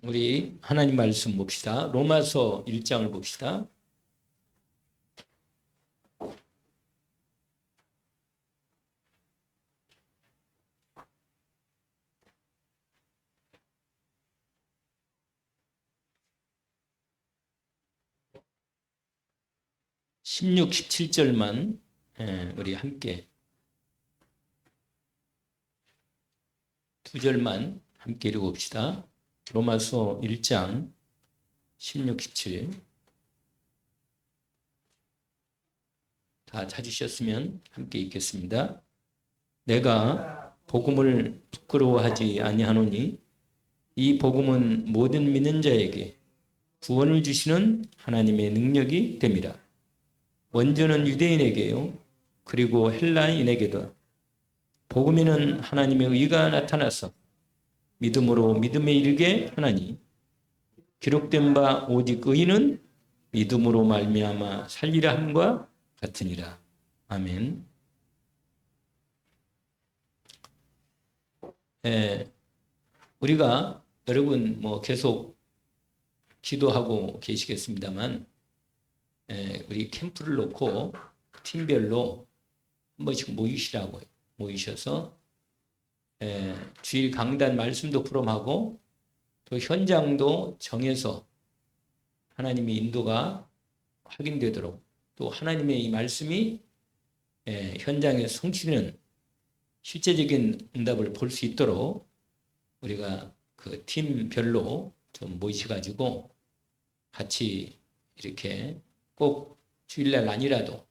우리 하나님 말씀 봅시다. 로마서 1장을 봅시다. (16, 17절만) 우리 함께 두 절만 함께 읽어봅시다. 로마서 1장 16, 17 다 찾으셨으면 함께 읽겠습니다. 내가 복음을 부끄러워하지 아니하노니 이 복음은 모든 믿는 자에게 구원을 주시는 하나님의 능력이 됨이라. 먼저는 유대인에게요 그리고 헬라인에게도 복음에는 하나님의 의가 나타나서 믿음으로 믿음에 이르게 하나니 기록된 바 오직 의인은 믿음으로 말미암아 살리라 함과 같으니라. 아멘. 우리가 여러분 계속 기도하고 계시겠습니다만 우리 캠프를 놓고 팀별로 한 번씩 모이셔서 주일 강단 말씀도 풀어하고 또 현장도 정해서 하나님의 인도가 확인되도록 또 하나님의 이 말씀이 현장에 성취되는 실제적인 응답을 볼 수 있도록 우리가 그 팀별로 좀 모이셔가지고 같이 이렇게 꼭 주일날 아니라도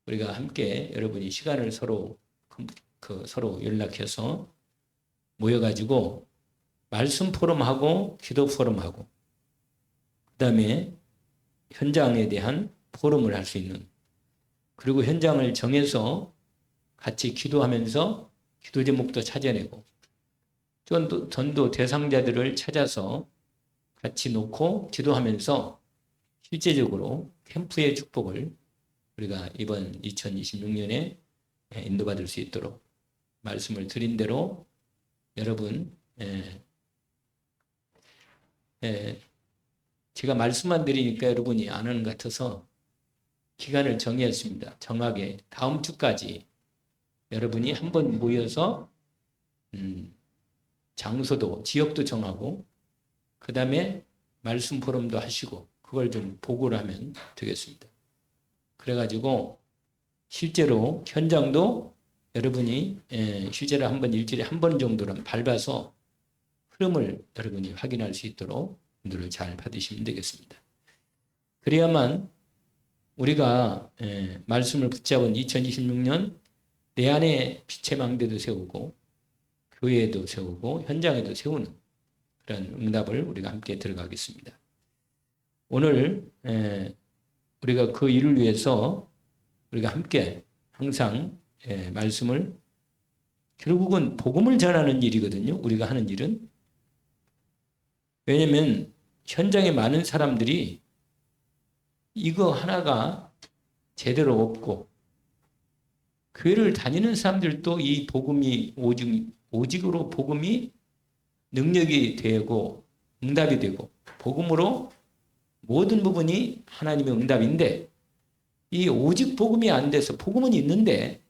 우리가 함께 여러분이 시간을 서로 연락해서 모여가지고 말씀 포럼하고 기도 포럼하고 그 다음에 현장에 대한 포럼을 할 수 있는 그리고 현장을 정해서 같이 기도하면서 기도 제목도 찾아내고 전도 대상자들을 찾아서 같이 놓고 기도하면서 실제적으로 캠프의 축복을 우리가 이번 2026년에 인도받을 수 있도록 말씀을 드린 대로 여러분 제가 말씀만 드리니까 여러분이 안 하는 것 같아서 기간을 정했습니다. 정하게 다음 주까지 여러분이 한번 모여서 장소도 지역도 정하고 그 다음에 말씀 포럼도 하시고 그걸 좀 보고를 하면 되겠습니다. 그래가지고 실제로 현장도 여러분이 실제로 한번 일주일에 한 번 정도는 밟아서 흐름을 여러분이 확인할 수 있도록 인도를 잘 받으시면 되겠습니다. 그래야만 우리가 말씀을 붙잡은 2026년 내 안에 빛의 망대도 세우고 교회에도 세우고 현장에도 세우는 그런 응답을 우리가 함께 들어가겠습니다. 오늘 우리가 그 일을 위해서 우리가 함께 항상 말씀을 결국은 복음을 전하는 일이거든요. 우리가 하는 일은. 왜냐하면 현장에 많은 사람들이 이거 하나가 제대로 없고 교회를 다니는 사람들도 이 복음이 오직으로 복음이 능력이 되고 응답이 되고 복음으로 모든 부분이 하나님의 응답인데 이 오직 복음이 안 돼서 복음은 있는데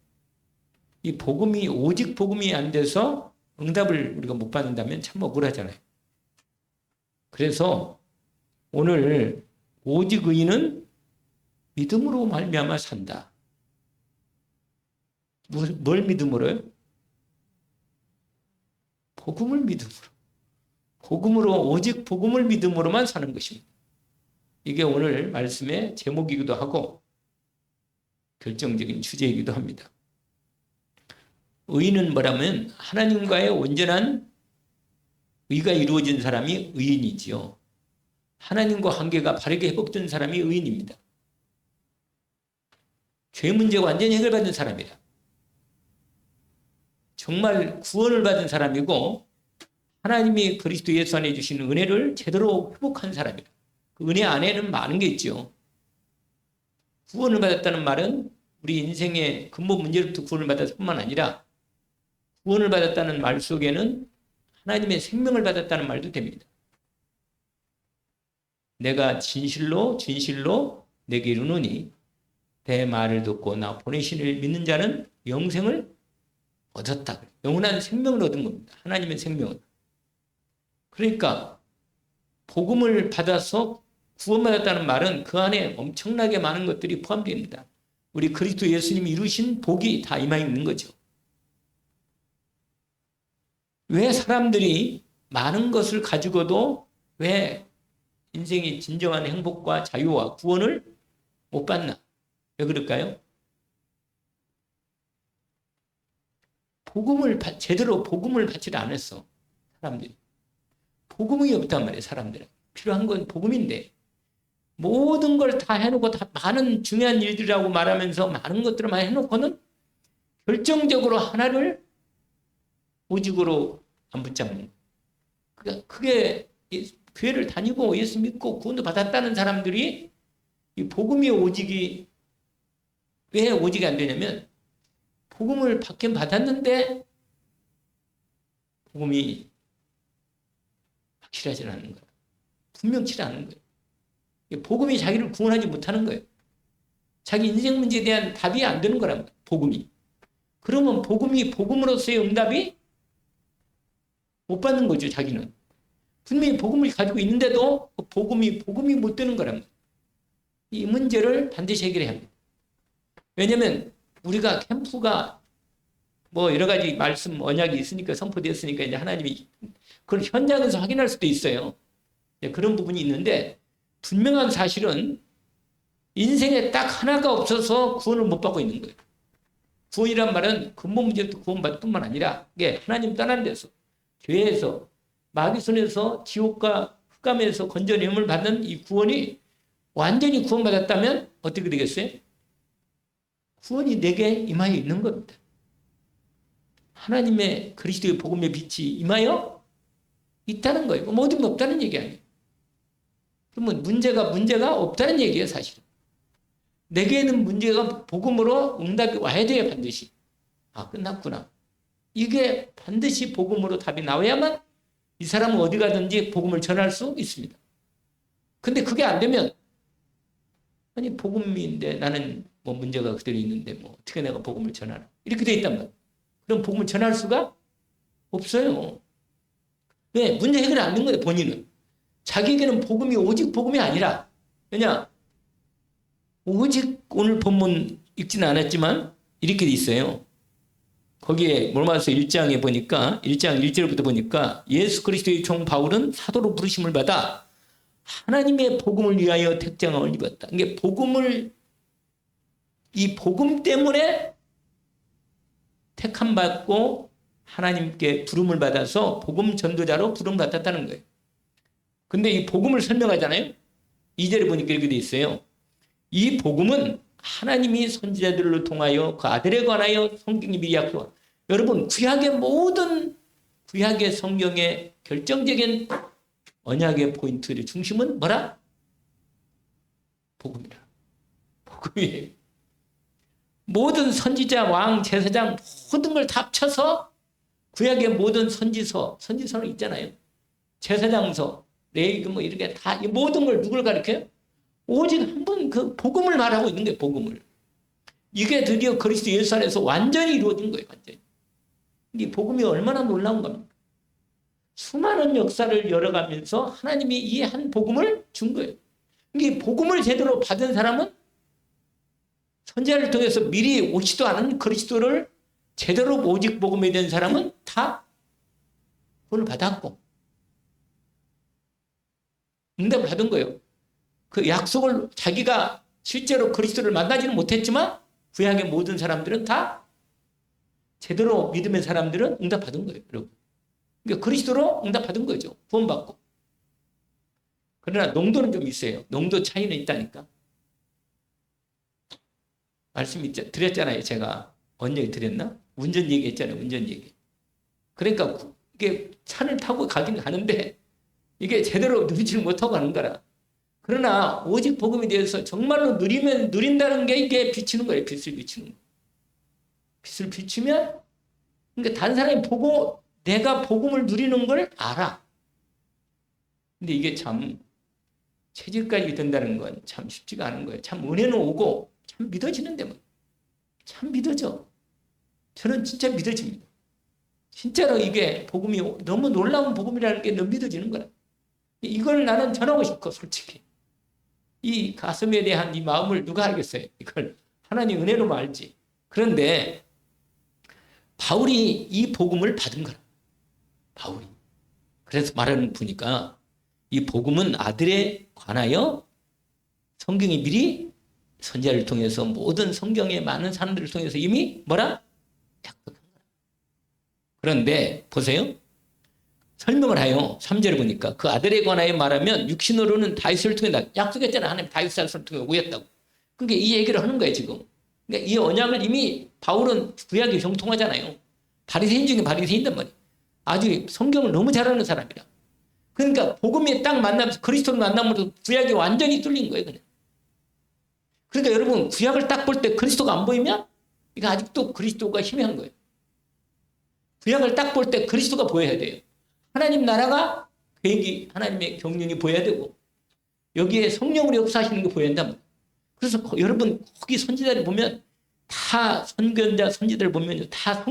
이 복음이 오직 복음이 안 돼서 응답을 우리가 못 받는다면 참 억울하잖아요. 그래서 오늘 오직 의인은 믿음으로 말미암아 산다. 뭘 믿음으로요? 복음을 믿음으로. 복음으로 오직 복음을 믿음으로만 사는 것입니다. 이게 오늘 말씀의 제목이기도 하고 결정적인 주제이기도 합니다. 의인은 뭐라면 하나님과의 온전한 의가 이루어진 사람이 의인이지요. 하나님과 관계가 바르게 회복된 사람이 의인입니다. 죄 문제가 완전히 해결받은 사람이다. 정말 구원을 받은 사람이고 하나님이 그리스도 예수 안에 주신 은혜를 제대로 회복한 사람이다. 그 은혜 안에는 많은 게 있죠. 구원을 받았다는 말은 우리 인생의 근본 문제로부터 구원을 받았을 뿐만 아니라 구원을 받았다는 말 속에는 하나님의 생명을 받았다는 말도 됩니다. 내가 진실로 진실로 내게 이르노니 내 말을 듣고 나 보내신 이를 믿는 자는 영생을 얻었다. 영원한 생명을 얻은 겁니다. 하나님의 생명을. 그러니까 복음을 받아서 구원받았다는 말은 그 안에 엄청나게 많은 것들이 포함됩니다. 우리 그리스도 예수님이 이루신 복이 다 임하 있는 거죠. 왜 사람들이 많은 것을 가지고도 왜 인생의 진정한 행복과 자유와 구원을 못 받나? 왜 그럴까요? 제대로 복음을 받지를 않았어. 사람들이. 복음이 없단 말이에요. 사람들은. 필요한 건 복음인데 모든 걸 다 해놓고 다 많은 중요한 일들이라고 말하면서 많은 것들을 많이 해놓고는 결정적으로 하나를 오직으로 안 붙잡는 거예요. 그게 교회를 다니고 예수 믿고 구원도 받았다는 사람들이 이 복음이 오직이 왜 오직이 안 되냐면 복음을 받긴 받았는데 복음이 확실하지 않은 거예요. 분명치 않은 거예요. 복음이 자기를 구원하지 못하는 거예요. 자기 인생 문제에 대한 답이 안 되는 거란 말이에요. 복음이. 그러면 복음으로서의 응답이 못 받는 거죠. 자기는. 분명히 복음을 가지고 있는데도 복음이 못 되는 거란 말이에요. 이 문제를 반드시 해결해야 합니다. 왜냐하면 우리가 캠프가 뭐 여러 가지 말씀 언약이 있으니까 선포되었으니까 이제 하나님이 그걸 현장에서 확인할 수도 있어요. 그런 부분이 있는데 분명한 사실은 인생에 딱 하나가 없어서 구원을 못 받고 있는 거예요. 구원이란 말은 근본 문제부터 구원받을 뿐만 아니라 이게 하나님 떠난 데서 죄에서 마귀 손에서 지옥과 흑암에서 건져냄을 받는 이 구원이 완전히 구원받았다면 어떻게 되겠어요? 구원이 내게 임하여 있는 겁니다. 하나님의 그리스도의 복음의 빛이 임하여 있다는 거예요. 모든 게 없다는 얘기 아니에요. 그러면 문제가 없다는 얘기예요, 사실은. 내게는 문제가 복음으로 응답이 와야 돼요, 반드시. 아, 끝났구나. 이게 반드시 복음으로 답이 나와야만 이 사람은 어디 가든지 복음을 전할 수 있습니다. 근데 그게 안 되면 아니 복음인데 나는 뭐 문제가 그대로 있는데 뭐 어떻게 내가 복음을 전하나 이렇게 돼 있단 말이에요. 그럼 복음을 전할 수가 없어요. 왜? 문제 해결이 안 된 거예요. 본인은. 자기에게는 복음이 오직 복음이 아니라 왜냐? 오직 오늘 본문 읽지는 않았지만 이렇게 돼 있어요. 거기에 로마서 1장에 보니까 1장 1절부터 보니까 예수 그리스도의 종 바울은 사도로 부르심을 받아 하나님의 복음을 위하여 택장을 입었다. 이게 이 복음 때문에 택함 받고 하나님께 부름을 받아서 복음 전도자로 부름 받았다는 거예요. 근데 이 복음을 설명하잖아요. 2절에 보니까 이렇게 돼 있어요. 이 복음은 하나님이 선지자들을 통하여 그 아들에 관하여 성경이 미리 약속한 여러분 구약의 성경의 결정적인 언약의 포인트의 중심은 뭐라? 복음이라. 복음이에요. 모든 선지자, 왕, 제사장 모든 걸 다 합쳐서 구약의 모든 선지서는 있잖아요. 제사장서, 레위기 뭐 이렇게 다 이 모든 걸 누굴 가르쳐요? 오직 한 번 그 복음을 말하고 있는 거예요. 복음을. 이게 드디어 그리스도 예수 안에서 완전히 이루어진 거예요. 완전히. 이 복음이 얼마나 놀라운 겁니까? 수많은 역사를 열어가면서 하나님이 이 한 복음을 준 거예요. 이 복음을 제대로 받은 사람은 선지자를 통해서 미리 오지도 않은 그리스도를 제대로 오직 복음에 대한 사람은 다 구원을 받았고 응답을 받은 거예요. 그 약속을 자기가 실제로 그리스도를 만나지는 못했지만 구약의 모든 사람들은 다 제대로 믿음의 사람들은 응답받은 거예요. 여러분. 그러니까 그리스도로 응답받은 거죠. 구원받고. 그러나 농도는 좀 있어요. 농도 차이는 있다니까. 말씀 드렸잖아요. 제가 언제 드렸나? 운전 얘기했잖아요. 운전 얘기. 그러니까 이게 차를 타고 가긴 가는데 이게 제대로 누리지를 못하고 가는 거라. 그러나 오직 복음에 대해서 정말로 누린다는 게 이게 비치는 거예요. 빛을 비치는 거. 빛을 비추면 그러니까 다른 사람이 보고 내가 복음을 누리는 걸 알아. 근데 이게 참 체질까지 된다는 건 참 쉽지가 않은 거예요. 참 은혜는 오고 참 믿어지는데 뭐. 참 믿어져. 저는 진짜 믿어집니다. 진짜로 이게 복음이 너무 놀라운 복음이라는 게 너무 믿어지는 거라. 이걸 나는 전하고 싶고 솔직히. 이 가슴에 대한 이 마음을 누가 알겠어요? 이걸 하나님 은혜로만 알지. 그런데 바울이 이 복음을 받은 거라. 바울이. 그래서 말하는 보니까 이 복음은 아들에 관하여 성경이 미리 선지자를 통해서 모든 성경의 많은 사람들을 통해서 이미 뭐라? 약속한 거라. 그런데 보세요. 설명을 해요. 3절에 보니까 그 아들에 관하여 말하면 육신으로는 다윗을 통해 약속했잖아. 하나님 다윗 자손을 통해 오겠다고. 그러니까 이 얘기를 하는 거예요 지금. 그러니까 이 언약을 이미 바울은 구약이 정통하잖아요. 바리새인 중에 바리새인단 말이에요. 아주 성경을 너무 잘하는 사람이라. 그러니까 복음에 딱 만나면서 그리스도를 만나면서 구약이 완전히 뚫린 거예요. 그냥. 그러니까 여러분 구약을 딱 볼 때 그리스도가 안 보이면 이거 아직도 그리스도가 희미한 거예요. 구약을 딱 볼 때 그리스도가 보여야 돼요. 하나님 나라가 계획이 하나님의 경륜이 보여야 되고 여기에 성령으로 역사하시는 게 보여야 한단 말이에요. 그래서 여러분 거기 선지자를 보면 다 선견자 선지자를 보면 다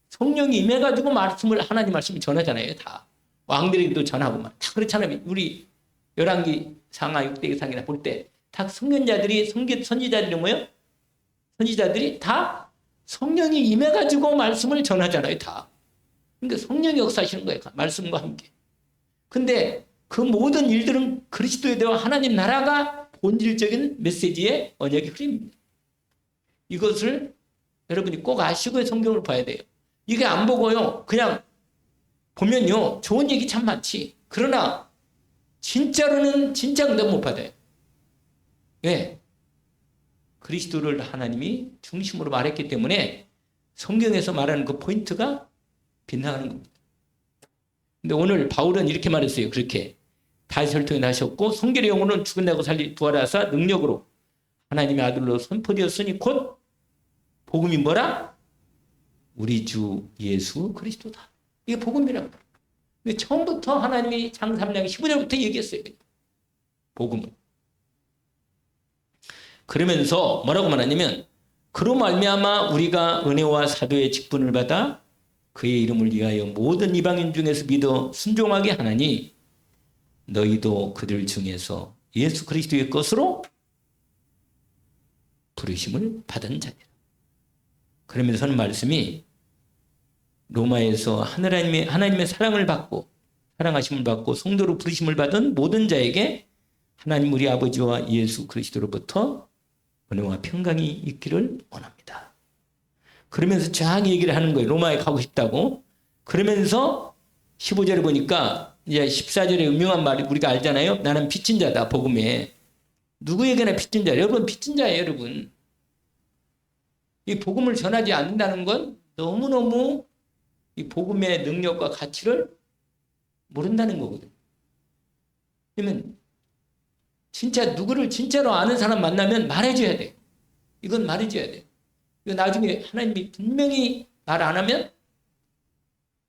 성령이 임해가지고 하나님 말씀을 전하잖아요. 다 왕들에게도 전하고 다 그렇잖아요. 우리 열왕기 상하 6대기상이나 볼 때 다 선견자들이 선지자들이 뭐예요? 선지자들이 다 성령이 임해가지고 말씀을 전하잖아요. 다. 그러니까 성령이 역사하시는 거예요. 말씀과 함께. 근데 그 모든 일들은 그리스도에 대한 하나님 나라가 본질적인 메시지의 언약의 흐름입니다. 이것을 여러분이 꼭 아시고 성경을 봐야 돼요. 이게 안 보고요. 그냥 보면요. 좋은 얘기 참 많지. 그러나 진짜로는 진짜 응답 못 받아요. 왜? 그리스도를 하나님이 중심으로 말했기 때문에 성경에서 말하는 그 포인트가 빗나가는 겁니다. 근데 오늘 바울은 이렇게 말했어요. 그렇게 다윗을 통해 나셨고 성결의 영혼은 죽은다고 부활하사 능력으로 하나님의 아들로 선포되었으니 곧 복음이 뭐라? 우리 주 예수 그리스도다. 이게 복음이라고. 근데 처음부터 하나님이 장 3장 15절부터 얘기했어요. 복음을. 그러면서 뭐라고 말하냐면 그로 말미암아 우리가 은혜와 사도의 직분을 받아 그의 이름을 위하여 모든 이방인 중에서 믿어 순종하게 하나니 너희도 그들 중에서 예수 그리스도의 것으로 부르심을 받은 자들. 그러면서는 말씀이 로마에서 하나님의 사랑을 받고 사랑하심을 받고 성도로 부르심을 받은 모든 자에게 하나님 우리 아버지와 예수 그리스도로부터 은혜와 평강이 있기를 원합니다. 그러면서 쫙 얘기를 하는 거예요. 로마에 가고 싶다고. 그러면서 15절에 보니까 이제 14절에 유명한 말이 우리가 알잖아요. 나는 빚진 자다. 복음에. 누구에게나 빚진 자. 여러분 빚진 자예요. 여러분. 이 복음을 전하지 않는다는 건 너무너무 이 복음의 능력과 가치를 모른다는 거거든요. 그러면 진짜 누구를 진짜로 아는 사람 만나면 말해줘야 돼. 이건 말해줘야 돼. 이거 나중에 하나님이 분명히 말 안 하면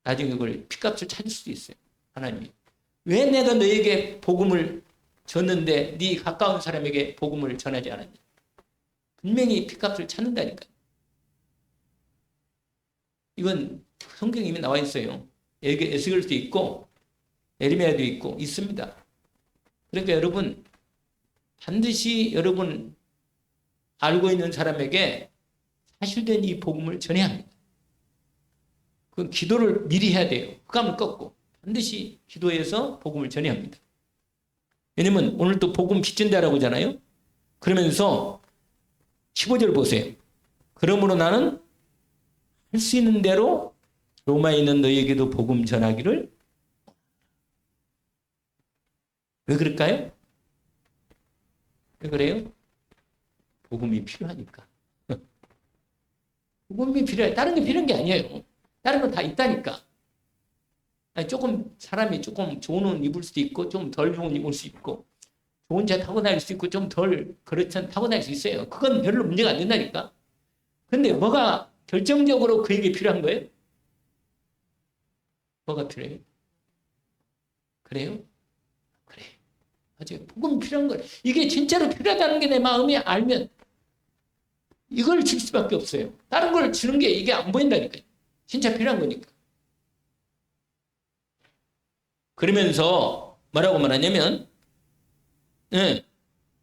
나중에 그걸 핏값을 찾을 수도 있어요. 하나님이. 왜 내가 너에게 복음을 줬는데 네 가까운 사람에게 복음을 전하지 않았냐. 분명히 핏값을 찾는다니까. 이건 성경에 이미 나와 있어요. 에스겔도 있고 에레미야도 있고 있습니다. 그러니까 여러분 반드시 여러분 알고 있는 사람에게 사실된 이 복음을 전해야 합니다. 그 기도를 미리 해야 돼요. 흑암을 꺾고 반드시 기도해서 복음을 전해야 합니다. 왜냐면 오늘 또 복음 빚진다라고 하잖아요. 그러면서 15절 보세요. 그러므로 나는 할 수 있는 대로 로마에 있는 너희에게도 복음 전하기를. 왜 그럴까요? 왜 그래요? 복음이 필요하니까. 복음이 필요해. 다른 게 필요한 게 아니에요. 다른 건 다 있다니까. 아니, 조금 사람이 조금 좋은 옷 입을 수도 있고 좀 덜 좋은 옷 입을 수 있고 좋은 차 타고 다닐 수 있고 좀 덜 그렇지 않 타고 다닐 수 있어요. 그건 별로 문제가 안 된다니까. 근데 뭐가 결정적으로 그에게 필요한 거예요? 뭐가 필요해요? 그래요? 그래. 아직 복음이 필요한 거예요. 이게 진짜로 필요하다는 게 내 마음이 알면 이걸 줄 수밖에 없어요. 다른 걸 주는 게 이게 안 보인다니까요. 진짜 필요한 거니까. 그러면서 뭐라고 말하냐면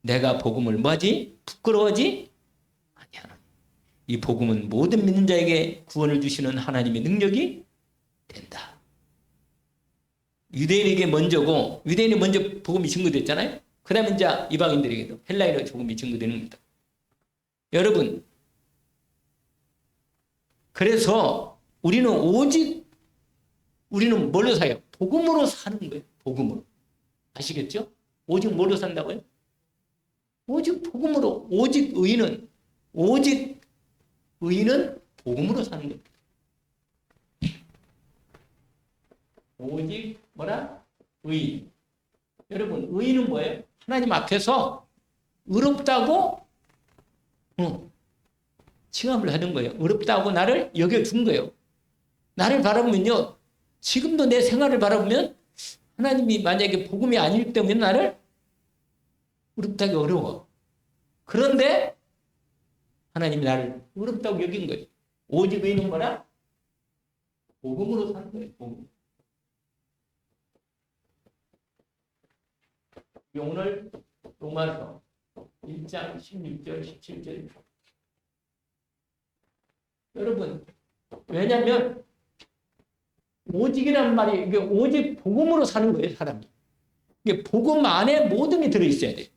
내가 복음을 뭐하지? 부끄러워하지? 아니야. 이 복음은 모든 믿는 자에게 구원을 주시는 하나님의 능력이 된다. 유대인에게 먼저고 유대인이 먼저 복음이 증거됐잖아요. 그 다음에 이제 이방인들에게도 헬라인의 복음이 증거되는 겁니다. 여러분, 그래서 우리는 뭘로 사요? 복음으로 사는 거예요. 복음으로. 아시겠죠? 오직 뭘로 산다고요? 오직 복음으로. 오직 의인은 복음으로 사는 겁니다. 오직 뭐라? 의인. 여러분, 의인은 뭐예요? 하나님 앞에서 의롭다고 칭함을 하는 거예요. 의롭다고 나를 여겨준 거예요. 나를 바라보면요. 지금도 내 생활을 바라보면 하나님이 만약에 복음이 아닐 때문에 나를 의롭다기 어려워. 그런데 하나님이 나를 의롭다고 여긴 거예요. 오직 의인은 뭐라? 복음으로 사는 거예요. 복음. 오늘 로마서 1장 16절 17절 여러분 왜냐하면 오직이라는 말이 이게 오직 복음으로 사는 거예요. 사람이. 이게 복음 안에 모든 게 들어있어야 돼요.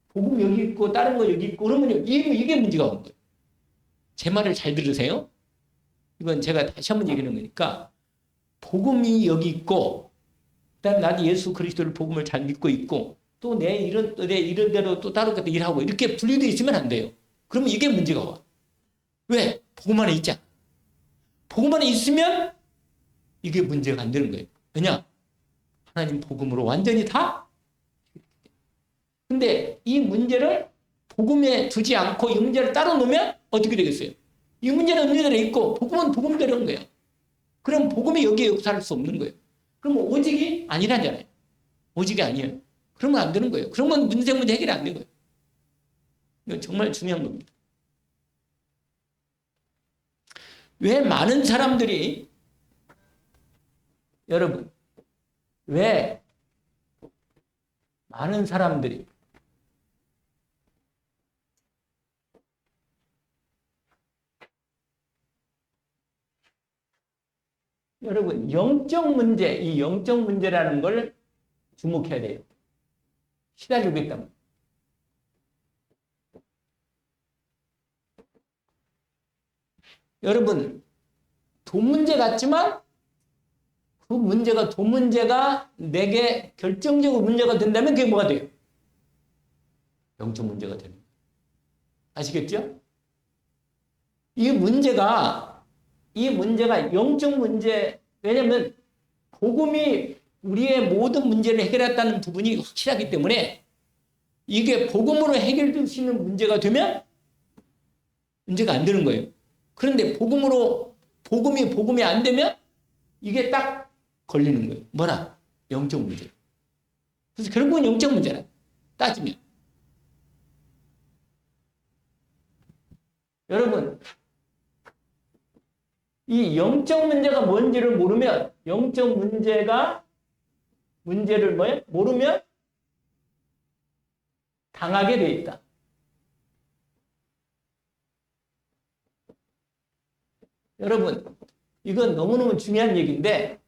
복음 여기 있고 다른 거 여기 있고 그러면 이게 문제가 오는 거예요. 제 말을 잘 들으세요. 이건 제가 다시 한번 얘기하는 거니까 복음이 여기 있고 그다음에 나도 예수 그리스도를 복음을 잘 믿고 있고 또 내 이런 대로 또 다른 것도 일하고 이렇게 분리되어 있으면 안 돼요. 그러면 이게 문제가 와. 왜? 복음 안에 있잖아. 복음 안에 있으면 이게 문제가 안 되는 거예요. 왜냐? 하나님 복음으로 완전히 다. 근데 이 문제를 복음에 두지 않고 이 문제를 따로 놓으면 어떻게 되겠어요? 이 문제는 문제대로 있고 복음은 복음대로인 거예요. 그럼 복음이 여기에 역사할 수 없는 거예요. 그럼 오직이 아니라잖아요. 오직이 아니에요. 그러면 안 되는 거예요. 그러면 문제 해결이 안 되는 거예요. 이거 정말 중요한 겁니다. 왜 많은 사람들이 여러분 왜 많은 사람들이 여러분 영적 문제, 이 영적 문제라는 걸 주목해야 돼요. 시달리고 있다면. 여러분 돈 문제 같지만 그 문제가 돈 문제가 내게 결정적으로 문제가 된다면 그게 뭐가 돼요? 영적 문제가 되는 거예요. 아시겠죠? 이 문제가 영적 문제, 왜냐하면 복음이 우리의 모든 문제를 해결했다는 부분이 확실하기 때문에 이게 복음으로 해결될 수 있는 문제가 되면 문제가 안 되는 거예요. 그런데 복음이 안 되면 이게 딱 걸리는 거예요. 뭐라? 영적 문제. 그래서 결국은 영적 문제라. 따지면. 여러분, 이 영적 문제가 뭔지를 모르면, 영적 문제를 뭐예요? 모르면 당하게 돼 있다. 여러분, 이건 너무너무 중요한 얘기인데,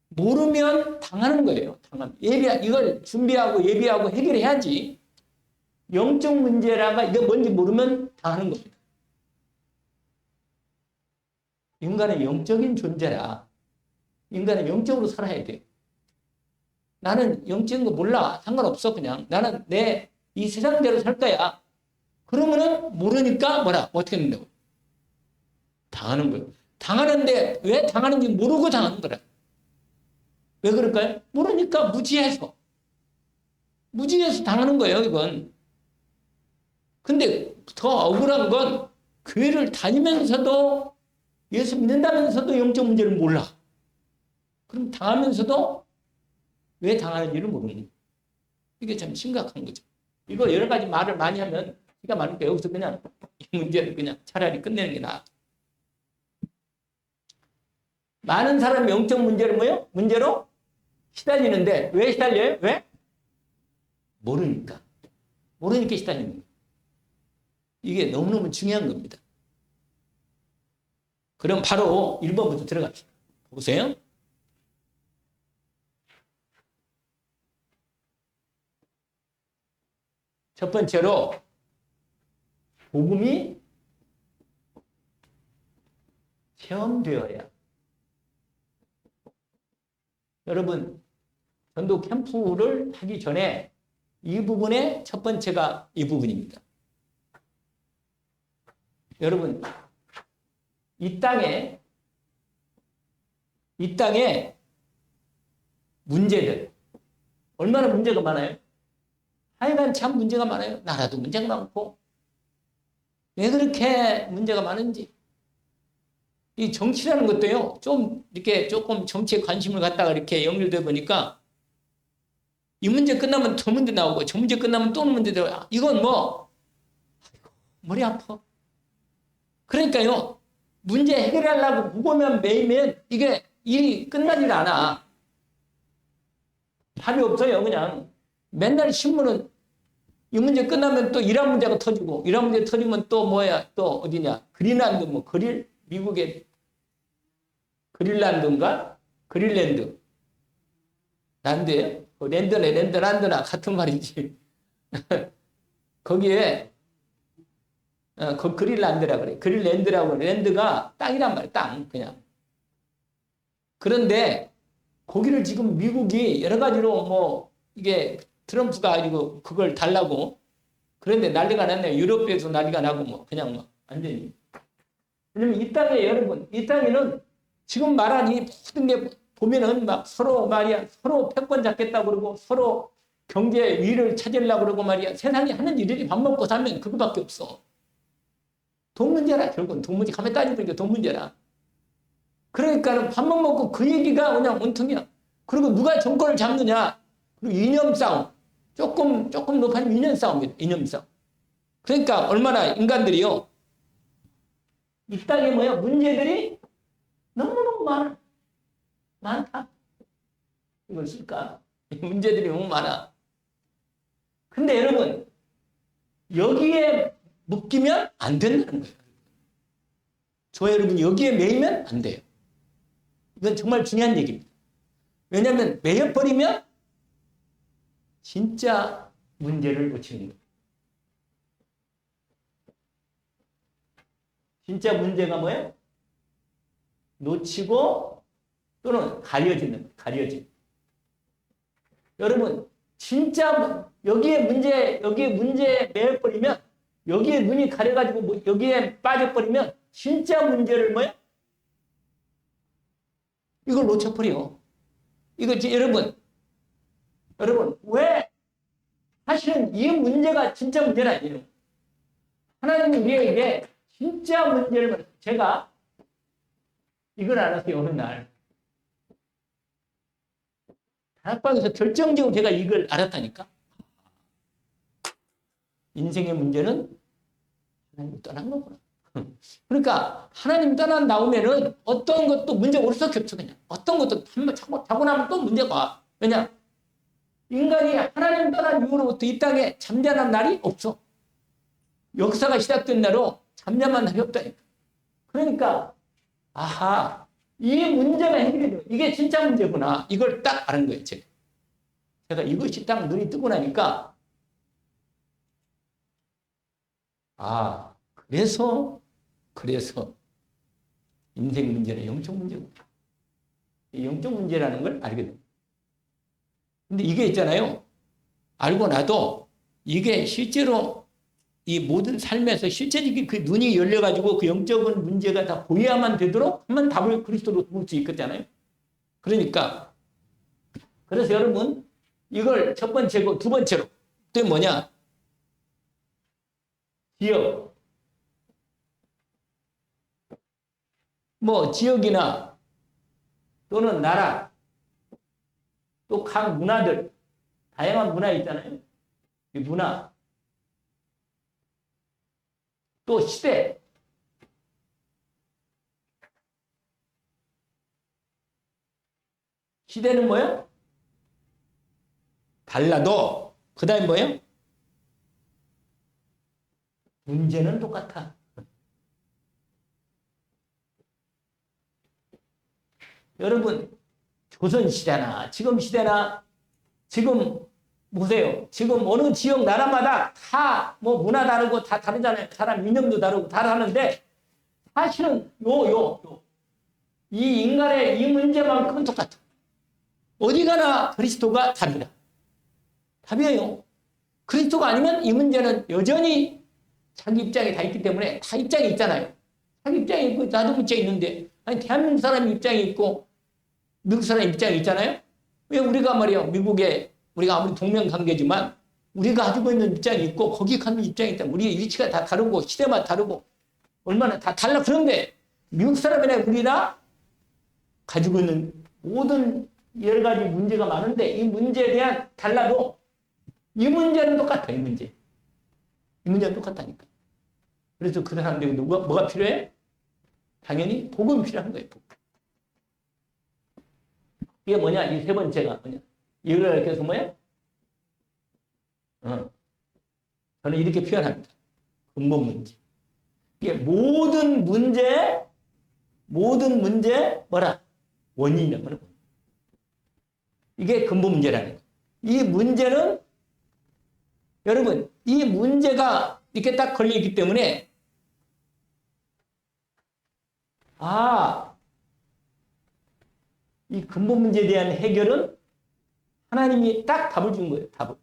모르면 당하는 거예요. 이걸 준비하고 예비하고 해결해야지. 영적 문제라가 이게 뭔지 모르면 당하는 겁니다. 인간은 영적인 존재라. 인간은 영적으로 살아야 돼. 나는 영적인 거 몰라. 상관없어. 그냥. 나는 이 세상대로 살 거야. 그러면은 모르니까 어떻게 된다고? 당하는 거예요. 당하는데 왜 당하는지 모르고 당하는 거라. 왜 그럴까요? 모르니까 무지해서 당하는 거예요, 이건. 근데 더 억울한 건 교회를 다니면서도 예수 믿는다면서도 영적 문제를 몰라. 그럼 당하면서도 왜 당하는지를 모르는 거예요. 이게 참 심각한 거죠. 이거 여러 가지 말을 많이 하면 기가 많으니까 여기서 그냥 이 문제를 그냥 차라리 끝내는 게 나아. 많은 사람이 영적 문제를 뭐요? 문제로 시달리는데 왜 시달려요? 왜? 모르니까. 모르니까 시달리는 거예요. 이게 너무너무 중요한 겁니다. 그럼 바로 1번부터 들어갑시다. 보세요. 첫 번째로 복음이 체험되어야. 여러분 전도 캠프를 하기 전에 이 부분의 첫 번째가 이 부분입니다. 여러분 이 땅에 문제들 얼마나 문제가 많아요? 하여간 참 문제가 많아요. 나라도 문제가 많고 왜 그렇게 문제가 많은지. 이 정치라는 것도요. 좀 이렇게 조금 정치에 관심을 갖다가 이렇게 연결돼 보니까 이 문제 끝나면 저 문제 나오고 저 문제 끝나면 또 문제 나오고 이건 뭐 머리 아파. 그러니까요. 문제 해결하려고 그거만 매이면 이게 일이 끝나질 않아. 답이 없어요. 그냥 맨날 신문은 이 문제 끝나면 또 이란 문제가 터지고 이란 문제 터지면 또 뭐야 또 어디냐 그린란드 뭐 미국의 그린란드인가 그린랜드 란드예요. 랜드네 랜드나 같은 말이지. 거기에 그 그린란드라 그래. 그린랜드라고 랜드가 땅이란 말이야. 땅 그냥. 그런데 거기를 지금 미국이 여러 가지로 뭐 이게 트럼프가 가지고 그걸 달라고 그런데 난리가 났네요. 유럽에서 난리가 나고 뭐 그냥 뭐 완전히. 왜냐면 이 땅에 여러분 이 땅에는 지금 말한 이 모든 게 보면은 막 서로 말이야 서로 패권 잡겠다고 그러고 서로 경제 위를 찾으려고 그러고 말이야 세상에 하는 일들이 밥 먹고 살면 그거밖에 없어. 돈 문제라 결국은 돈 문제 가만 따지니까 돈 문제라. 그러니까 밥만 먹고 그 얘기가 그냥 온통이야. 그리고 누가 정권을 잡느냐. 그리고 이념 싸움. 조금 높아지면 이념 싸움이에요. 이념 싸움. 그러니까 얼마나 인간들이요. 이 땅에 뭐야 문제들이 너무너무 많다. 이걸 쓸까? 문제들이 너무 많아. 근데 여러분 여기에 묶이면 안 된다는 거예요. 저 여러분 여기에 매이면 안 돼요. 이건 정말 중요한 얘기입니다. 왜냐하면 매여버리면 진짜 문제를 놓치는 거예요. 진짜 문제가 뭐예요? 놓치고 또는 가려지는 거예요. 가려지는. 여러분 진짜 여기에 문제에 매여버리면 여기에 눈이 가려가지고 뭐 여기에 빠져버리면 진짜 문제를 뭐예요? 이걸 놓쳐버려. 이거 여러분 왜 사실은 이 문제가 진짜 문제는 아니에요. 하나님이 우리에게 진짜 문제를 제가 이걸 알았어요. 어느 날 다락방에서 결정적으로 제가 이걸 알았다니까. 인생의 문제는 하나님이 떠난 거구나. 그러니까 하나님 떠난 다음에는 어떤 것도 문제가 올 수밖에 없어. 그냥 어떤 것도 한번 자고 나면 또 문제가 와. 왜냐? 인간이 하나님 떠난 이후로부터 이 땅에 잠잠한 날이 없어. 역사가 시작된 날로 잠잠한 날이 없다니까. 그러니까 아하 이 문제가 해결돼요. 이게 진짜 문제구나. 이걸 딱 아는 거예요. 제가 이것이 딱 눈이 뜨고 나니까 아 그래서 인생 문제는 영적 문제구나. 영적 문제라는 걸 알게 됩니다. 근데 이게 있잖아요. 알고 나도 이게 실제로 이 모든 삶에서 실제적인 그 눈이 열려가지고 그 영적인 문제가 다 보여야만 되도록 한번 답을 그리스도로 볼 수 있겠잖아요. 그러니까 그래서 여러분 이걸 첫 번째고 두 번째로 또 뭐냐? 지역. 뭐 지역이나 또는 나라 또 각 문화들 다양한 문화 있잖아요. 이 문화. 또 시대. 시대는 뭐예요? 달라도 그 다음에 뭐예요? 문제는 똑같아. 여러분 조선시대나 지금 시대나 지금 보세요. 지금 어느 지역 나라마다 다 뭐 문화 다르고 다 다르잖아요. 사람 민영도 다르고 다 다른데 사실은 이 인간의 이 문제만큼은 똑같아. 어디 가나 그리스도가 답이다. 답이에요. 그리스도가 아니면 이 문제는 여전히 자기 입장이 다 있기 때문에 다 입장이 있잖아요. 자기 입장이 있고 나도 입장이 있는데 아니 대한민국 사람 입장이 있고 미국 사람 입장이 있잖아요. 왜 우리가 말이야 미국에 우리가 아무리 동명관계지만 우리가 가지고 있는 입장이 있고 거기 가는 입장이 있다. 우리의 위치가 다 다르고 시대마다 다르고 얼마나 다 달라. 그런데 미국 사람이나 우리나 가지고 있는 모든 여러 가지 문제가 많은데 이 문제에 대한 달라도 이 문제는 똑같아. 이 문제는 똑같다니까. 그래서 그 사람들이 뭐가 필요해? 당연히 복음이 필요한 거예요. 복음. 이게 뭐냐? 이 세 번째가 뭐냐? 이걸 이렇게 해서 뭐야? 저는 이렇게 표현합니다. 근본 문제. 이게 모든 문제 뭐라? 원인이란 말이야. 이게 근본 문제라는 거예요. 이 문제는 여러분 이 문제가 이렇게 딱 걸려있기 때문에 이 근본 문제에 대한 해결은 하나님이 딱 답을 준 거예요. 답을.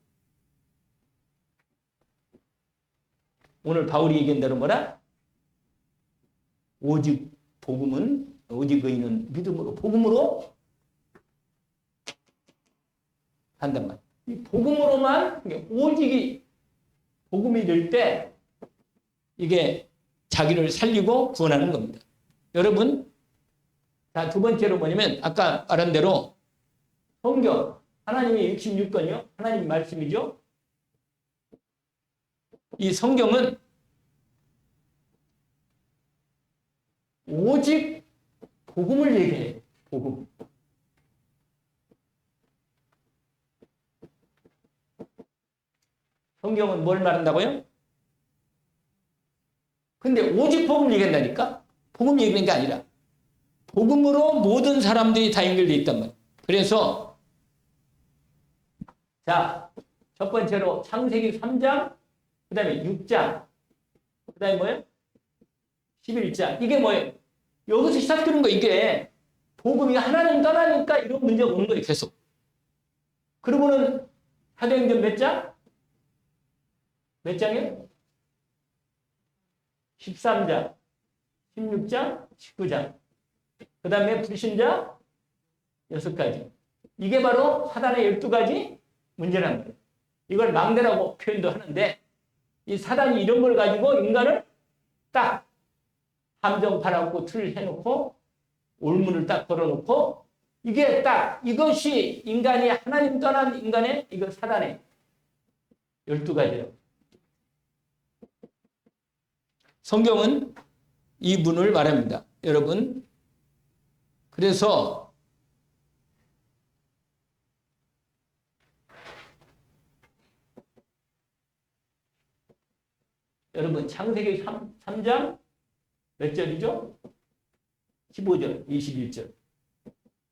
오늘 바울이 얘기한 대로 뭐라? 오직 의인은 믿음으로 복음으로 한단 말이에요. 이 복음으로만 오직이 복음이 될 때 이게 자기를 살리고 구원하는 겁니다. 여러분, 자, 두 번째로 뭐냐면 아까 말한 대로 성경 하나님의 66권이요. 하나님 말씀이죠. 이 성경은 오직 복음을 얘기해요. 복음. 성경은 뭘 말한다고요? 근데 오직 복음 얘기한다니까? 복음 얘기하는 게 아니라 복음으로 모든 사람들이 다 연결되어 있단 말이에요. 그래서 자, 첫 번째로 창세기 3장, 그 다음에 6장, 그 다음에 뭐예요? 11장. 이게 뭐예요? 여기서 시작되는 거 이게 복음이 하나님 떠나니까 이런 문제가 오는 거예요. 계속. 그러고는 사도행전 몇 장? 몇 장이에요? 13장, 16장, 19장. 그 다음에 불신자 6가지. 이게 바로 사단의 12가지 문제라는 거예요. 이걸 망대라고 표현도 하는데 이 사단이 이런 걸 가지고 인간을 딱 함정파라고 틀을 해놓고 올문을 딱 걸어놓고 이게 딱 이것이 인간이 하나님 떠난 인간의 이거 사단의 12가지라고. 성경은 이 문을 말합니다. 여러분, 그래서 여러분 창세기 3장 몇 절이죠? 15절, 21절.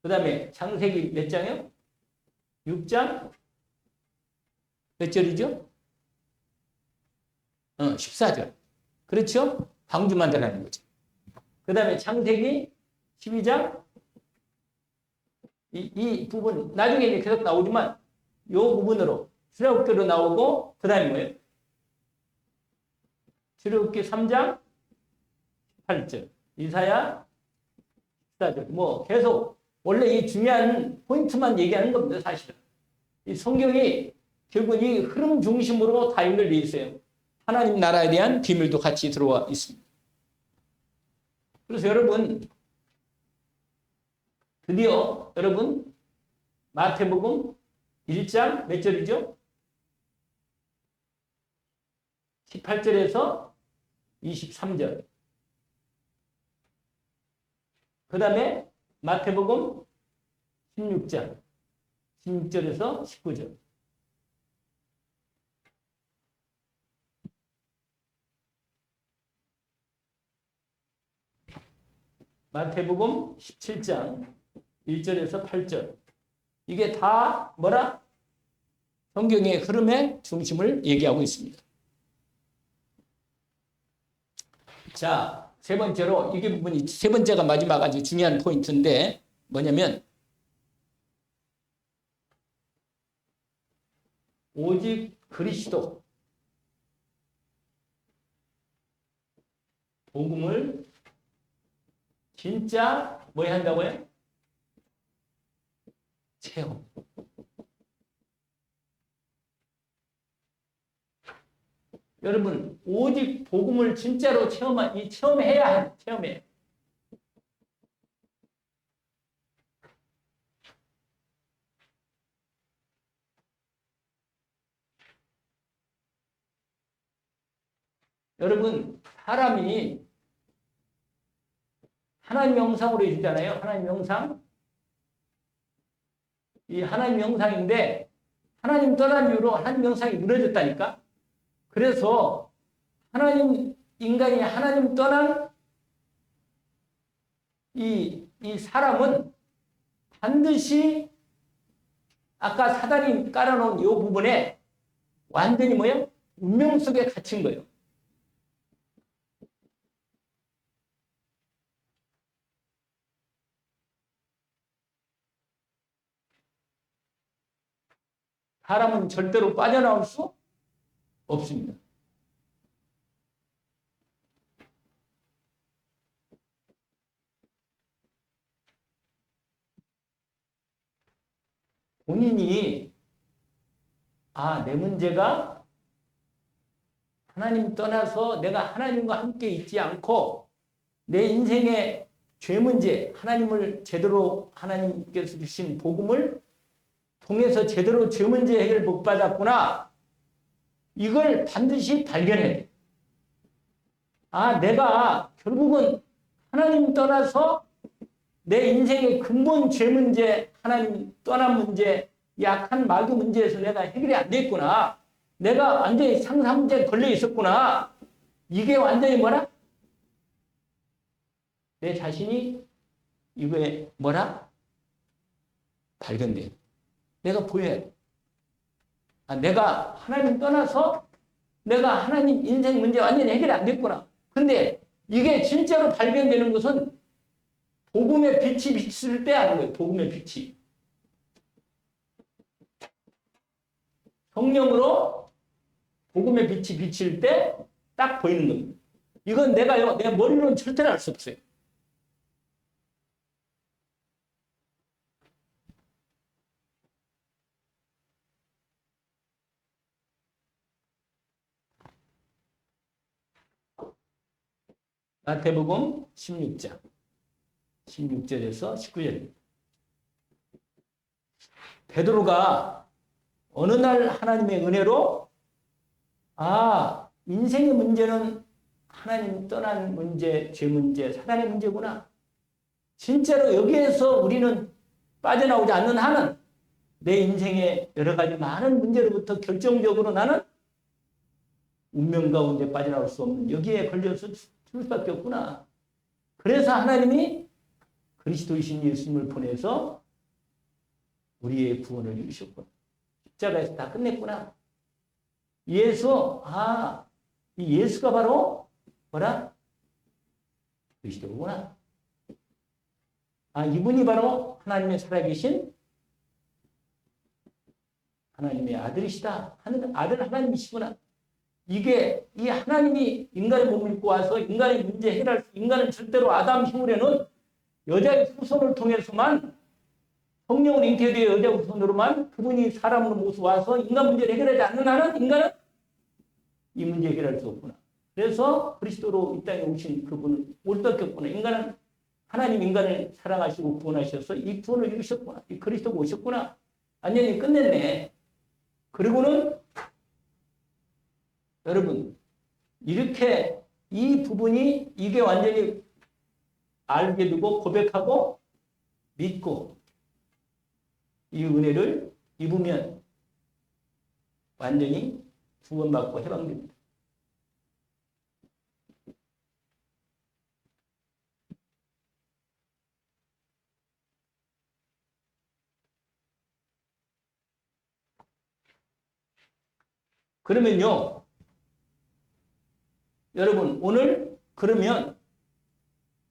그 다음에 창세기 몇 장이요? 6장 몇 절이죠? 14절. 그렇죠? 방주만 들어가는 거죠. 그 다음에 창세기 12장 이 부분 나중에 이제 계속 나오지만 이 부분으로 출애굽기로 나오고 그 다음에 뭐예요? 출애굽기 3장 8절 이사야 14절 뭐 계속 원래 이 중요한 포인트만 얘기하는 겁니다. 사실은 이 성경이 결국 이 흐름 중심으로 다 연결되어 있어요. 하나님 나라에 대한 비밀도 같이 들어와 있습니다. 그래서 여러분 드디어 여러분 마태복음 1장 몇 절이죠? 18절에서 23절. 그 다음에 마태복음 16장 16절에서 19절. 마태복음 17장 1절에서 8절. 이게 다 뭐라? 성경의 흐름의 중심을 얘기하고 있습니다. 자, 세 번째로 이게 부분이 세 번째가 마지막 아주 중요한 포인트인데 뭐냐면 오직 그리스도 복음을 진짜 뭐 해야 한다고요? 체험. 여러분, 오직 복음을 진짜로 체험해야 해. 체험해. 여러분, 사람이 하나님 영상으로 있잖아요. 하나님 영상. 이 하나님 영상인데 하나님 떠난 이후로 하나님 영상이 무너졌다니까. 그래서 인간이 하나님 떠난 이 사람은 반드시 아까 사단이 깔아놓은 이 부분에 완전히 뭐예요? 운명 속에 갇힌 거예요. 사람은 절대로 빠져나올 수 없습니다. 본인이 내 문제가 하나님 떠나서 내가 하나님과 함께 있지 않고 내 인생의 죄 문제, 하나님을 제대로 하나님께서 주신 복음을 통해서 제대로 죄 문제 해결 못 받았구나. 이걸 반드시 발견해. 내가 결국은 하나님 떠나서 내 인생의 근본 죄 문제, 하나님 떠난 문제, 약한 마귀 문제에서 내가 해결이 안 됐구나. 내가 완전히 상사 문제에 걸려 있었구나. 이게 완전히 뭐라? 내 자신이 이거에 뭐라? 발견돼요. 내가 보여야 돼. 내가 하나님 떠나서 내가 하나님 인생 문제 완전히 해결이 안 됐구나. 근데 이게 진짜로 발견되는 것은 복음의 빛이 비칠 때 하는 거예요. 복음의 빛이. 성령으로 복음의 빛이 비칠 때 딱 보이는 겁니다. 이건 내 머리로는 절대로 알 수 없어요. 마태복음 16장 16절에서 19절. 베드로가 어느 날 하나님의 은혜로 인생의 문제는 하나님 떠난 문제, 죄 문제, 사단의 문제구나. 진짜로 여기에서 우리는 빠져나오지 않는 한은 내 인생의 여러 가지 많은 문제로부터 결정적으로 나는 운명 가운데 빠져나올 수 없는 여기에 걸려서 죽을 수밖에 없구나. 그래서 하나님이 그리스도이신 예수님을 보내서 우리의 구원을 이루셨구나. 십자가에서 다 끝냈구나. 이 예수가 바로 뭐라? 그리스도구나. 이분이 바로 하나님의 살아계신 하나님의 아들이시다. 아들 하나님이시구나. 이게 이 하나님이 인간의 몸을 입고 와서 인간의 문제 해결할 수, 인간은 절대로 아담 힘으로는 여자의 후손을 통해서만 성령으로 잉태되어 여자의 후손으로만 그분이 사람으로 모습 와서 인간 문제를 해결하지 않는 한은 인간은 이 문제 해결할 수 없구나. 그래서 그리스도로 이 땅에 오신 그분은 올 수밖에 없구나. 인간은 하나님 인간을 사랑하시고 구원하셔서 이 구원을 이루셨구나. 이 그리스도가 오셨구나. 완전히 끝냈네. 그리고는 여러분 이렇게 이 부분이 이게 완전히 알게 되고 고백하고 믿고 이 은혜를 입으면 완전히 구원받고 해방됩니다. 그러면요, 여러분 그러면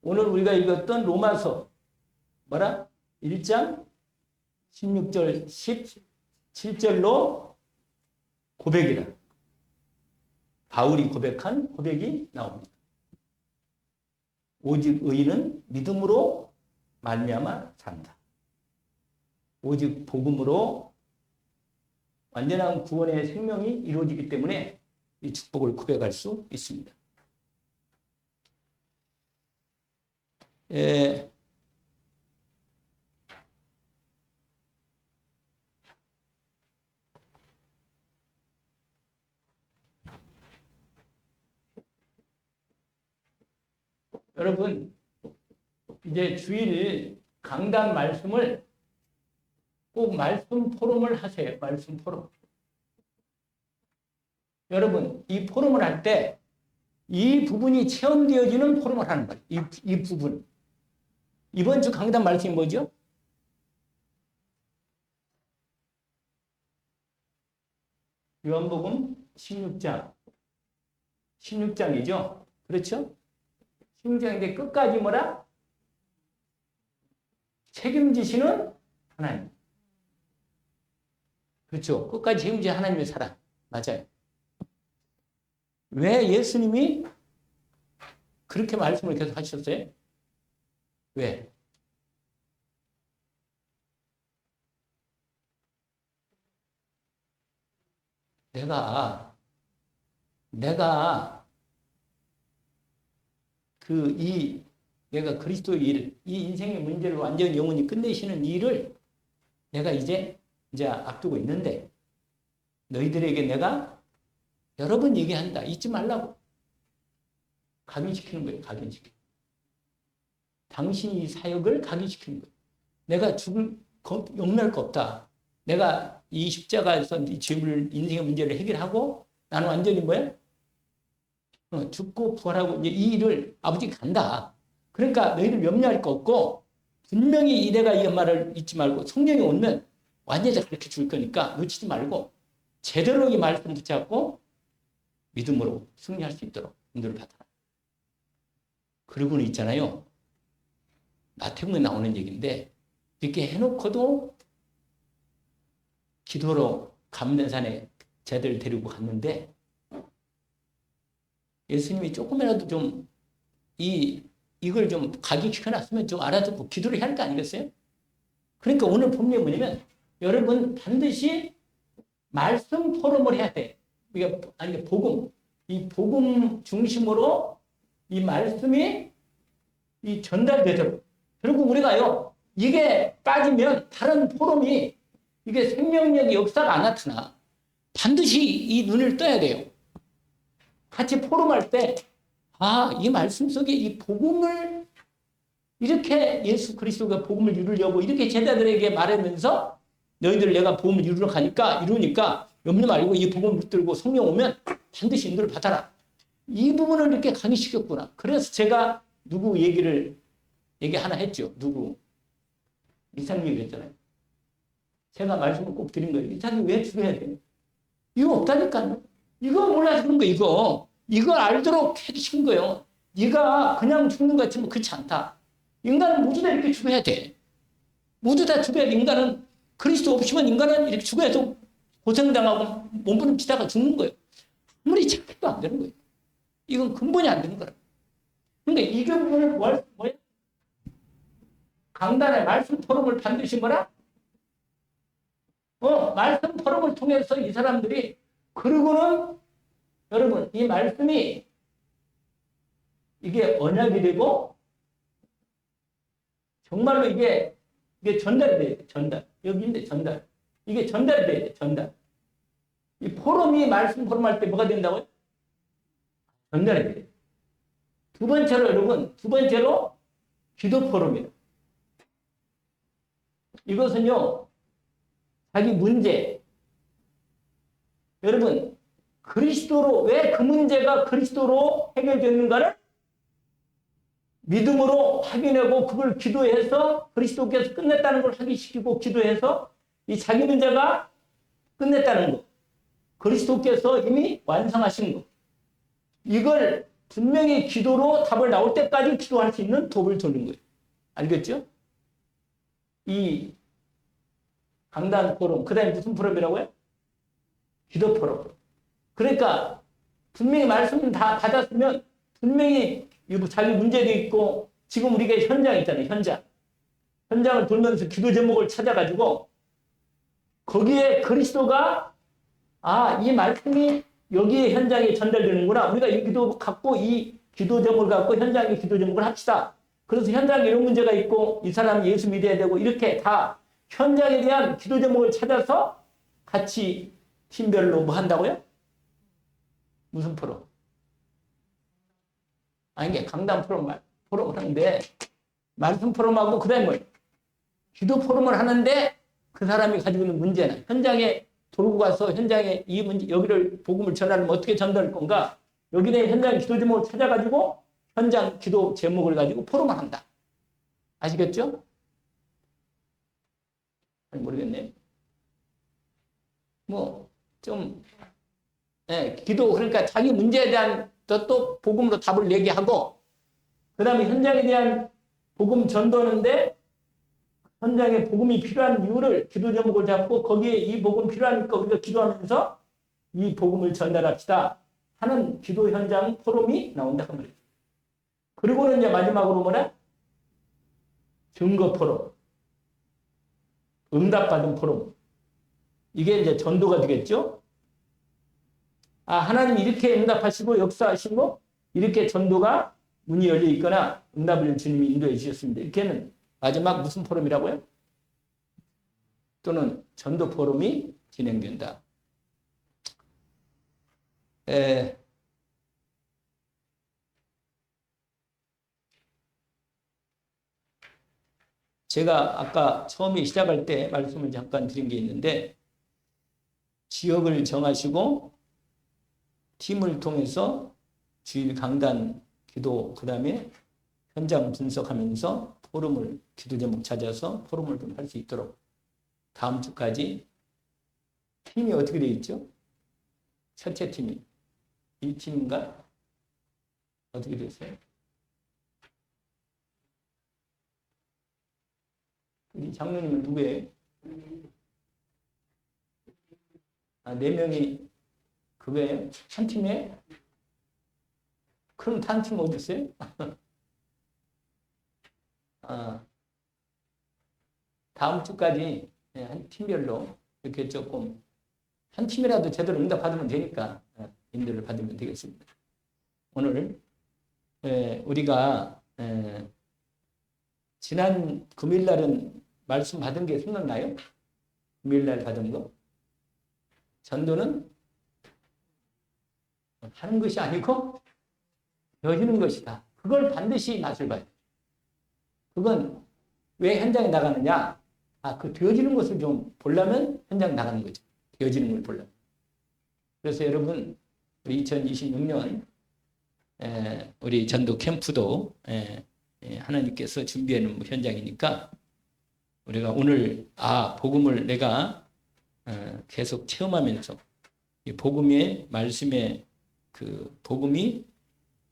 오늘 우리가 읽었던 로마서 뭐라? 1장 16절 17절로 고백이다. 바울이 고백한 고백이 나옵니다. 오직 의인은 믿음으로 말미암아 산다. 오직 복음으로 완전한 구원의 생명이 이루어지기 때문에 이 축복을 고백할 수 있습니다. 여러분 이제 주일 강단 말씀을 꼭 말씀 포럼을 하세요. 말씀 포럼. 여러분 이 포럼을 할 때 이 부분이 체험되어지는 포럼을 하는 거예요. 이 부분. 이번 주 강단 말씀이 뭐죠? 요한복음 16장이죠. 그렇죠? 16장인데 끝까지 뭐라? 책임지시는 하나님. 그렇죠. 끝까지 책임지는 하나님의 사랑. 맞아요. 왜 예수님이 그렇게 말씀을 계속 하셨어요? 왜? 내가 내가 그리스도의 일, 이 인생의 문제를 완전히 영원히 끝내시는 일을 내가 이제 앞두고 있는데 너희들에게 내가 여러 번 얘기한다. 잊지 말라고. 각인시키는 거예요. 각인시키는. 당신이 이 사역을 각인시키는 거예요. 내가 용납할 거 없다. 내가 이 십자가에서 이 죄물 인생의 문제를 해결하고 나는 완전히 뭐야? 죽고 부활하고 이제 이 일을 아버지가 간다. 그러니까 너희들 염려할 거 없고 분명히 내가 이 말을 잊지 말고 성령이 오면 완전히 가르쳐 줄 거니까 놓치지 말고 제대로 이 말씀 붙잡고 믿음으로 승리할 수 있도록 인도를 받아라. 그러고는 있잖아요. 마태복음에 나오는 얘기인데 이렇게 해놓고도 기도로 감난산에 쟤들 데리고 갔는데 예수님이 조금이라도 좀 이걸 좀 각인시켜놨으면 좀 알아듣고 기도를 해야 할 거 아니겠어요? 그러니까 오늘 본문이 뭐냐면 여러분 반드시 말씀 포럼을 해야 돼. 이게 복음. 이 복음 중심으로 이 말씀이 이 전달되도록. 그리고 우리가요, 이게 빠지면 다른 포럼이 이게 생명력의 역사가 안 나타나. 반드시 이 눈을 떠야 돼요. 같이 포럼할 때, 이 말씀 속에 이 복음을 이렇게 예수 그리스도가 복음을 이루려고 이렇게 제자들에게 말하면서 너희들 내가 복음을 이루니까 염려 말고 이 복음을 붙들고 성령 오면 반드시 인도를 받아라. 이 부분을 이렇게 강의시켰구나. 그래서 제가 누구 얘기 하나 했죠. 누구? 이사님이 그랬잖아요. 제가 말씀을 꼭 드린 거예요. 이사님 왜 죽여야 돼? 이거 없다니까요. 이거 몰라서 그런 거 이거 알도록 해주신 거예요. 네가 그냥 죽는 것 같으면 그렇지 않다. 인간은 모두 다 이렇게 죽어야 돼. 모두 다 죽어야 돼. 인간은 그리스도 없이면 인간은 이렇게 죽어야 돼. 고생당하고 몸부림치다가 죽는 거예요. 아무리 착해도 안 되는 거예요. 이건 근본이 안 되는 거라. 그러니까 이 부분을 뭐야? 강단의 말씀 포럼을 반드시 뭐라? 말씀 포럼을 통해서 이 사람들이 그러고는 여러분 이 말씀이 이게 언약이 되고 정말로 이게 전달이 돼요. 전달. 여기인데 전달. 이게 전달이 돼야 돼, 전달. 이 포럼이 말씀 포럼할 때 뭐가 된다고요? 전달이 돼요. 두 번째로 여러분, 두 번째로 기도 포럼이에요. 이것은요, 자기 문제. 여러분, 그리스도로, 왜 그 문제가 그리스도로 해결됐는가를 믿음으로 확인하고 그걸 기도해서 그리스도께서 끝냈다는 걸 확인시키고 기도해서 이 자기 문제가 끝냈다는 거. 그리스도께서 이미 완성하신 거. 이걸 분명히 기도로 답을 나올 때까지 기도할 수 있는 돕을 두는 거예요. 알겠죠? 이 강단 포럼, 그 다음에 무슨 포럼이라고요? 기도 포럼. 그러니까 분명히 말씀 다 받았으면 분명히 자기 문제도 있고 지금 우리가 현장 있잖아요. 현장을 돌면서 기도 제목을 찾아가지고 거기에 그리스도가 이 말씀이 여기에 현장에 전달되는구나. 우리가 이 기도 갖고 이 기도 제목을 갖고 현장에 기도 제목을 합시다. 그래서 현장에 이런 문제가 있고 이 사람이 예수 믿어야 되고 이렇게 다 현장에 대한 기도 제목을 찾아서 같이 팀별로 뭐 한다고요? 무슨 프로? 이게 강단 포럼을 하는데 말씀 포럼하고 그 다음에 뭐예요? 기도 포럼을 하는데 그 사람이 가지고 있는 문제는 현장에 돌고 가서 현장에 이 문제, 여기를 복음을 전하려면 어떻게 전달할 건가? 여기에 현장 기도 제목을 찾아가지고 현장 기도 제목을 가지고 포럼을 한다. 아시겠죠? 모르겠네요. 기도, 그러니까 자기 문제에 대한 또 복음으로 답을 얘기하고, 그 다음에 현장에 대한 복음 전도하는데, 현장에 복음이 필요한 이유를 기도 제목을 잡고, 거기에 이 복음 필요하니까 우리가 기도하면서 이 복음을 전달합시다 하는 기도 현장 포럼이 나온다. 그리고는 이제 마지막으로 뭐라? 증거 포럼. 응답받은 포럼. 이게 이제 전도가 되겠죠? 하나님 이렇게 응답하시고 역사하시고 이렇게 전도가 문이 열려 있거나 응답을 주님이 인도해 주셨습니다. 이렇게는 마지막 무슨 포럼이라고요? 또는 전도 포럼이 진행된다. 제가 아까 처음에 시작할 때 말씀을 잠깐 드린 게 있는데 지역을 정하시고 팀을 통해서 주일 강단 기도 그 다음에 현장 분석하면서 포럼을 기도 제목 찾아서 포럼을 좀 할 수 있도록 다음 주까지 팀이 어떻게 되어 있죠? 첫째 팀이 이 팀인가? 어떻게 됐어요? 우리 장로님은 누구예요? 4명이 그거예요? 한 팀에? 그럼 한 팀 어디 있어요? 다음 주까지 한 팀별로 이렇게 조금 한 팀이라도 제대로 응답 받으면 되니까 인도를 받으면 되겠습니다. 오늘 우리가 지난 금요일 날은 말씀 받은 게 생각나요? 금요일 날 받은 거? 전도는 하는 것이 아니고 되어지는 것이다. 그걸 반드시 맛을 봐야 돼. 그건 왜 현장에 나가느냐? 그 되어지는 것을 좀 보려면 현장 나가는 거죠. 되어지는 걸 보려면. 그래서 여러분, 우리 2026년 우리 전도 캠프도 하나님께서 준비해 놓은 현장이니까 우리가 오늘 복음을 내가 계속 체험하면서 이 복음의 말씀의 그 복음이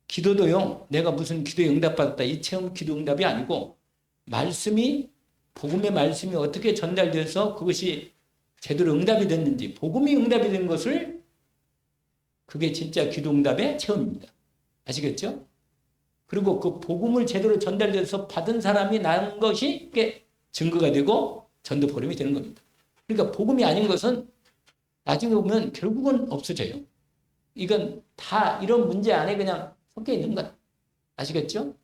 기도도요. 내가 무슨 기도에 응답받았다 이 체험 기도 응답이 아니고 말씀이 복음의 말씀이 어떻게 전달돼서 그것이 제대로 응답이 됐는지 복음이 응답이 된 것을 그게 진짜 기도 응답의 체험입니다. 아시겠죠? 그리고 그 복음을 제대로 전달돼서 받은 사람이 난 것이 이게 증거가 되고 전도 포럼이 되는 겁니다. 그러니까 복음이 아닌 것은 나중에 보면 결국은 없어져요. 이건 다 이런 문제 안에 그냥 섞여 있는 거다. 아시겠죠?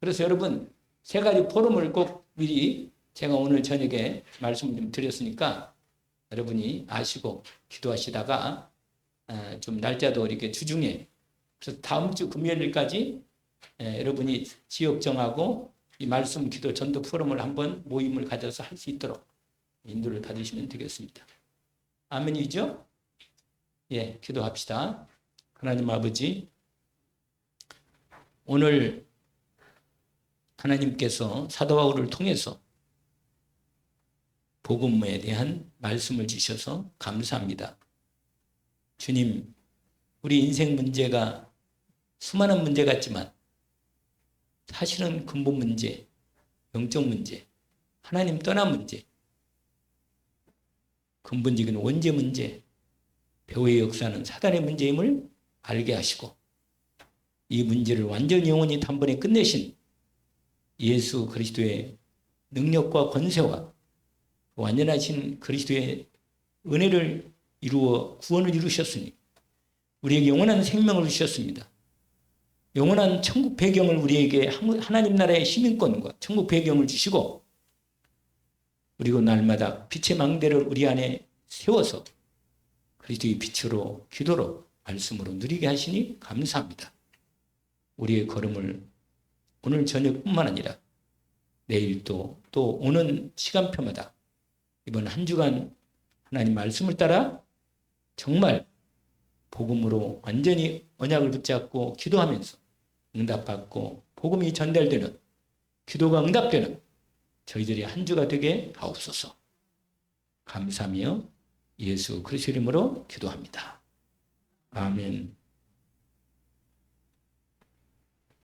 그래서 여러분 3가지 포럼을 꼭 미리 제가 오늘 저녁에 말씀을 좀 드렸으니까 여러분이 아시고 기도하시다가 좀 날짜도 이렇게 주중에, 그래서 다음 주 금요일까지 여러분이 지역 정하고 이 말씀 기도 전도 포럼을 한번 모임을 가져서 할 수 있도록 인도를 받으시면 되겠습니다. 아멘이죠? 예, 기도합시다. 하나님 아버지, 오늘 하나님께서 사도 바울을 통해서 복음에 대한 말씀을 주셔서 감사합니다. 주님, 우리 인생 문제가 수많은 문제 같지만 사실은 근본 문제, 영적 문제, 하나님 떠난 문제, 근본적인 원죄 문제, 배후의 역사는 사단의 문제임을 알게 하시고 이 문제를 완전히 영원히 단번에 끝내신 예수 그리스도의 능력과 권세와 완전하신 그리스도의 은혜를 이루어 구원을 이루셨으니 우리에게 영원한 생명을 주셨습니다. 영원한 천국 배경을 우리에게 하나님 나라의 시민권과 천국 배경을 주시고 그리고 날마다 빛의 망대를 우리 안에 세워서 그리스도의 빛으로 기도로 말씀으로 누리게 하시니 감사합니다. 우리의 걸음을 오늘 저녁뿐만 아니라 내일도 또 오는 시간표마다 이번 한 주간 하나님 말씀을 따라 정말 복음으로 완전히 언약을 붙잡고 기도하면서 응답받고 복음이 전달되는 기도가 응답되는 저희들이 한 주가 되게 하옵소서. 감사하며 예수 그리스도 이름으로 기도합니다. 아멘.